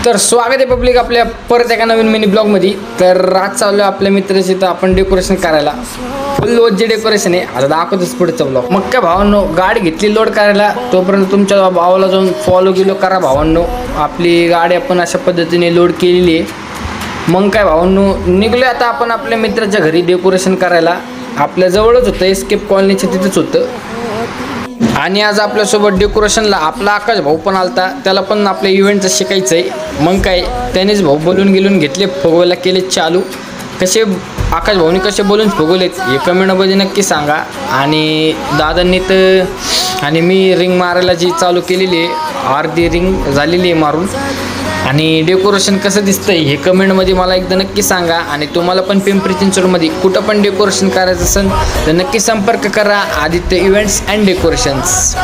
तर स्वागत आहे पब्लिक आपल्या परत एका नवीन मिनी ब्लॉगमध्ये. तर आज चाललो आपल्या मित्राची तर आपण डेकोरेशन करायला. फुल जे डेकोरेशन आहे आता दाखवतोच पुढचा ब्लॉग. मग काय भावांनो, गाडी घेतली लोड करायला, तोपर्यंत तुमच्या भावाला जाऊन फॉलो गिलो करा भावांनो. आपली गाडी आपण अशा पद्धतीने लोड केलेली आहे. मग काय भावांनो, निघलो आता आपण आपल्या मित्राच्या घरी डेकोरेशन करायला. आपल्या जवळच होतं, एस्केप कॉलनीच्या तिथंच होतं. आणि आज आपल्यासोबत डेकोरेशनला आपला आकाश भाऊ पण आलता. त्याला पण आपल्या इव्हेंटचं शिकायचं आहे. मग काय त्यानेच भाऊ बोलून गेले, फुगवायला केले चालू. कसे आकाश भाऊनी कसे बोलून फुगवलेत हे कमेंटमध्ये नक्की सांगा. आणि दादांनी तर आणि मी रिंग मारायला जी चालू केलेली आहे, अर्धी रिंग झालेली आहे मारून. आणि डेकोरेशन कसं दिसतंय हे कमेंटमध्ये मला एकदा नक्की सांगा. आणि तुम्हाला पण पिंपरी चिंचवडमध्ये कुठं पण डेकोरेशन करायचं असेल तर नक्की संपर्क करा आदित्य इव्हेंट्स अँड डेकोरेशन्स.